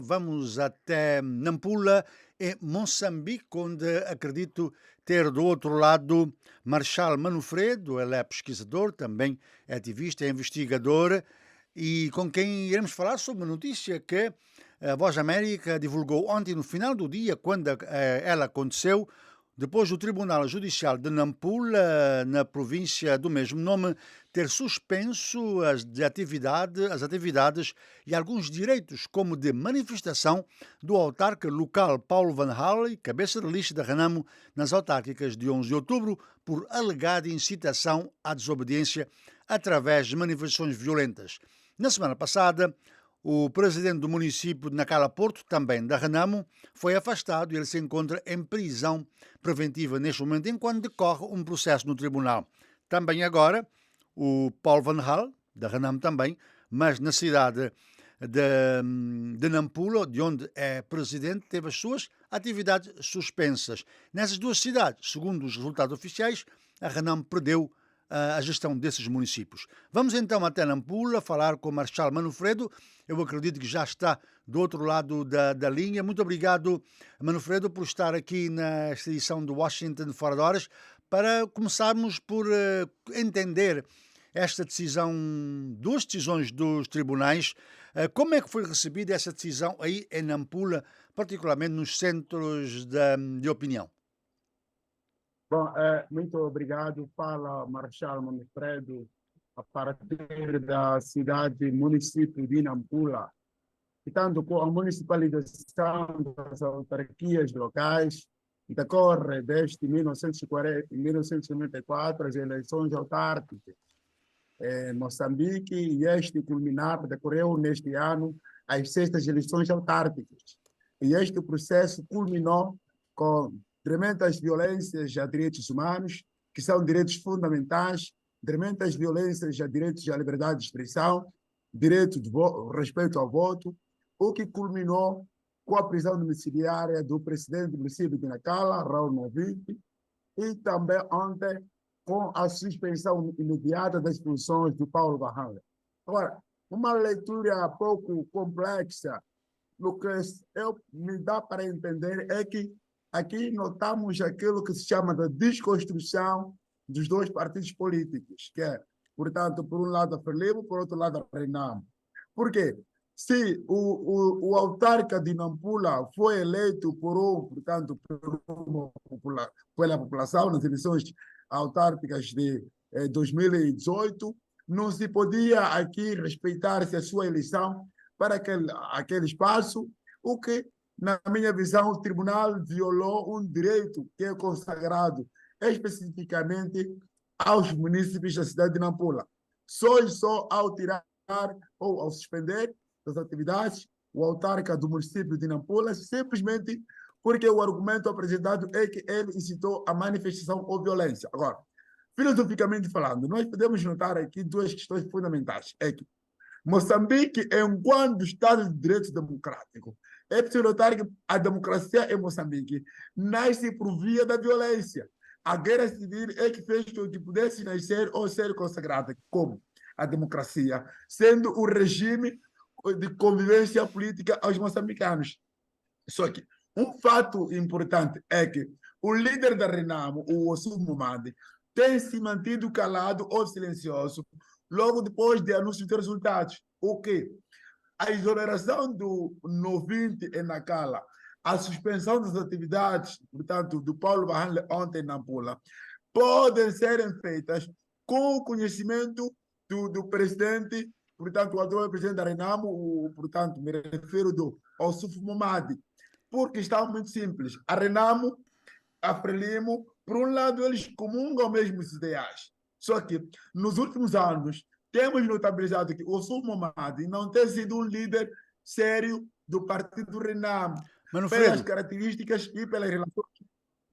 Vamos até Nampula, em Moçambique, onde acredito ter do outro lado Marchal Manufredo. Ele é pesquisador, também é ativista, é investigador, e com quem iremos falar sobre uma notícia que a Voz América divulgou ontem, no final do dia, quando ela aconteceu, depois do Tribunal Judicial de Nampula, na província do mesmo nome, ter suspenso as atividades e alguns direitos, como de manifestação, do autarca local Paulo Van Hale, cabeça de lista da Renamo, nas autárquicas de 11 de outubro, por alegada incitação à desobediência através de manifestações violentas. Na semana passada, o presidente do município de Nacala Porto, também da Renamo, foi afastado e ele se encontra em prisão preventiva neste momento, enquanto decorre um processo no tribunal. Também agora, o Paulo Van Hal, da Renamo também, mas na cidade de Nampula, de onde é presidente, teve as suas atividades suspensas. Nessas duas cidades, segundo os resultados oficiais, a Renamo perdeu a gestão desses municípios. Vamos então até Nampula falar com o Marchal Manufredo. Eu acredito que já está do outro lado da linha. Muito obrigado, Manufredo, por estar aqui nesta edição do Washington Fora de Horas, para começarmos por entender esta decisão, duas decisões dos tribunais. Como é que foi recebida essa decisão aí em Nampula, particularmente nos centros de opinião? Bom, muito obrigado. Fala Marchal Manfredo, a partir da cidade município de Nampula. Portanto, com a municipalização das autarquias locais, decorre desde 1940, 1994 as eleições autárquicas em Moçambique, e este culminar decorreu neste ano as sextas eleições autárquicas. E este processo culminou com tremendas violências a direitos humanos, que são direitos fundamentais, tremendas violências a direitos à liberdade de expressão, direito de respeito ao voto, o que culminou com a prisão domiciliária do presidente do município de Nacala, Raul Moviti, e também ontem com a suspensão imediata das funções do Paulo Barranca. Agora, uma leitura pouco complexa, no que me dá para entender é que aqui notamos aquilo que se chama de desconstrução dos dois partidos políticos, que é, portanto, por um lado a Frelimo, por outro lado a Renamo. Por quê? Se o autarca de Nampula foi eleito portanto, pela população nas eleições autárquicas de 2018, não se podia aqui respeitar-se a sua eleição para aquele espaço, o que, na minha visão, o tribunal violou um direito que é consagrado especificamente aos munícipes da cidade de Nampula. Só ao tirar ou ao suspender das atividades o autarca do município de Nampula, simplesmente porque o argumento apresentado é que ele incitou a manifestação ou violência. Agora, filosoficamente falando, nós podemos notar aqui duas questões fundamentais. É que Moçambique, enquanto Estado de Direito Democrático, é preciso notar que a democracia em Moçambique nasce por via da violência. A guerra civil é que fez com que pudesse nascer ou ser consagrada como a democracia, sendo o regime de convivência política aos moçambicanos. Só que um fato importante é que o líder da Renamo, o Ossuf Momadi, tem se mantido calado ou silencioso logo depois de anúncio de resultados. O que? A exoneração do Novinte em Nacala, a suspensão das atividades, portanto, do Paulo Barranle ontem em Nampula, podem ser feitas com o conhecimento do presidente, portanto, o atual presidente da Renamo, portanto, me refiro ao Ossuf Momadi, porque está muito simples. A Renamo, a Frelimo, por um lado, eles comungam mesmo os ideais. Só que, nos últimos anos, temos notabilizado que o Ossuf Momadi não tem sido um líder sério do partido Renamo, pelas Manufredo, características e pelas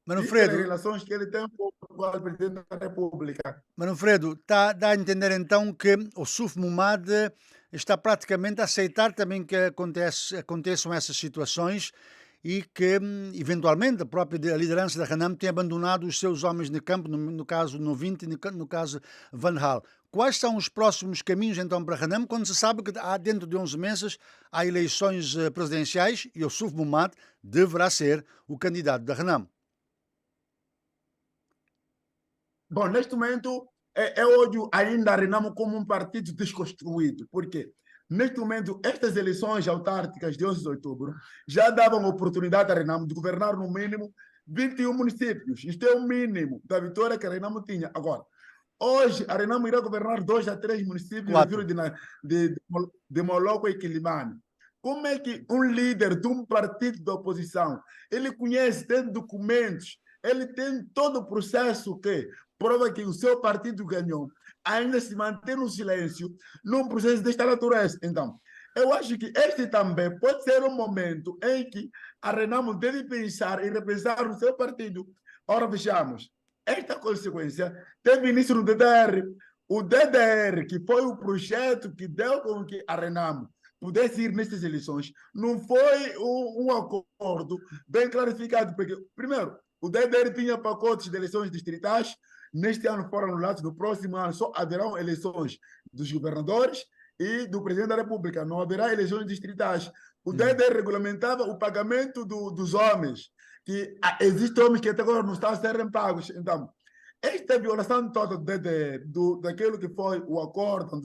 Manufredo, relações que ele tem com o presidente da República. Manufredo, dá a entender então que o Suf Mumad está praticamente a aceitar também que aconteçam essas situações e que, eventualmente, a própria liderança da Renam tem abandonado os seus homens de campo, no caso no 20 e no caso Van Hal. quais são os próximos caminhos então para Renamo, quando se sabe que há dentro de 11 meses há eleições presidenciais e o Yusuf Mohammed deverá ser o candidato da Renamo? Bom, neste momento, eu olho ainda a Renamo como um partido desconstruído. Por quê? Neste momento, estas eleições autárquicas de 11 de outubro já davam oportunidade à Renamo de governar no mínimo 21 municípios. Isto é o mínimo da vitória que a Renamo tinha. Agora, hoje, a Renamo irá governar 2 a 3 municípios na vila Quatro. de Moloco e Quilimane. Como é que um líder de um partido da oposição, ele conhece, tem documentos, ele tem todo o processo que prova que o seu partido ganhou, ainda se mantém no silêncio num processo desta natureza? Então, eu acho que este também pode ser um momento em que a Renamo deve pensar e repensar o seu partido. Ora, vejamos, esta consequência teve início no DDR. O DDR, que foi o projeto que deu com que a Renamo pudesse ir nestas eleições, não foi um acordo bem clarificado, porque, primeiro, o DDR tinha pacotes de eleições distritais, neste ano foram anulados, no próximo ano só haverão eleições dos governadores e do presidente da República, não haverá eleições distritais. O DDR regulamentava o pagamento dos homens, que existem homens que até agora não estão a serem pagos. Então, esta violação toda daquilo que foi o acordo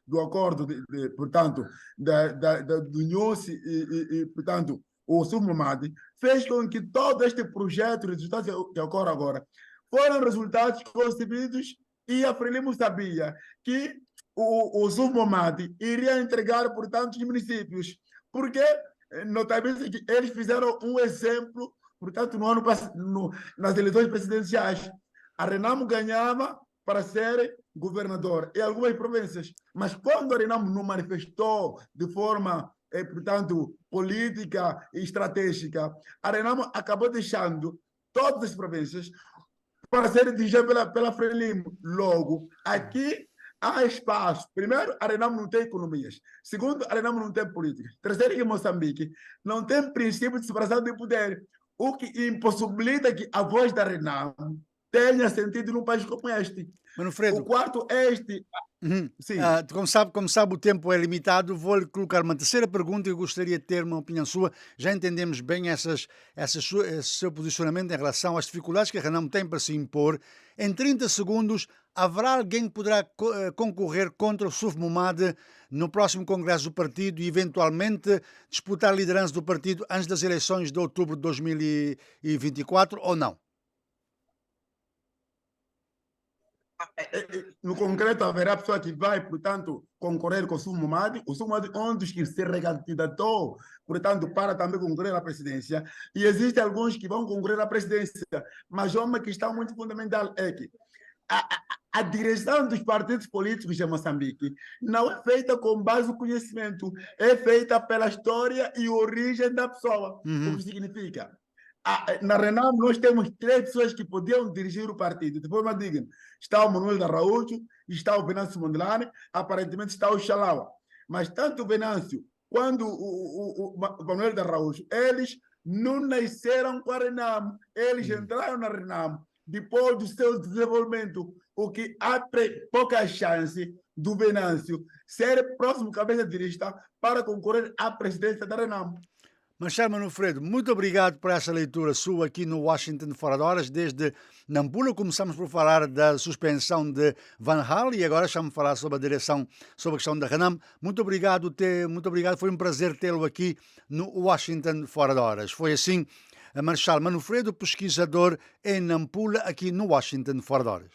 do acordo, portanto, do NUS portanto, o Submamad, fez com que todo este projeto, resultados que ocorre agora, foram resultados concebidos e a Frelimo sabia que o Submamad iria entregar, portanto, os municípios, porque notavelmente que eles fizeram um exemplo, portanto, nas eleições presidenciais. A Renamo ganhava para ser governador em algumas províncias. Mas quando a Renamo não manifestou de forma, portanto, política e estratégica, a Renamo acabou deixando todas as províncias para ser dirigida pela Frelimo. Logo, aqui há espaço. Primeiro, a Renamo não tem economias. Segundo, a Renamo não tem política. Terceiro, em Moçambique, não tem princípio de separação de poder, o que impossibilita que a voz da Renamo tenha sentido num país como este. Manfredo, O quarto é este. Sim. Como sabe, o tempo é limitado. Vou-lhe colocar uma terceira pergunta e eu gostaria de ter uma opinião sua. Já entendemos bem esse seu posicionamento em relação às dificuldades que a Renamo tem para se impor. Em 30 segundos, haverá alguém que poderá concorrer contra o Yusuf Mohammed no próximo congresso do partido e, eventualmente, disputar a liderança do partido antes das eleições de outubro de 2024 ou não? No concreto, haverá pessoa que vai, portanto, concorrer com o Sumumadi. O Sumumadi é um dos que se recandidatou, portanto, para também concorrer à presidência. E existem alguns que vão concorrer à presidência. Mas uma questão muito fundamental é que a direção dos partidos políticos em Moçambique não é feita com base no conhecimento, é feita pela história e origem da pessoa. O que significa? Na Renamo, nós temos 3 pessoas que podiam dirigir o partido de forma digna. Está o Manuel da Araújo, está o Venâncio Mondlane, aparentemente está o Xalawa. Mas tanto o Venâncio quanto o Manuel da Araújo, eles não nasceram com a Renamo, eles entraram na Renamo depois do seu desenvolvimento, o que abre pouca chance do Venâncio ser próximo cabeça de lista para concorrer à presidência da Renamo. Marcelo Manufredo, muito obrigado por essa leitura sua aqui no Washington Fora de Horas. Desde Nampula começamos por falar da suspensão de Van Hal e agora estamos a falar sobre a direção, sobre a questão da Renamo. Muito obrigado, foi um prazer tê-lo aqui no Washington Fora de Horas. Foi assim, Marcelo Manufredo, pesquisador em Nampula, aqui no Washington Fora de Horas.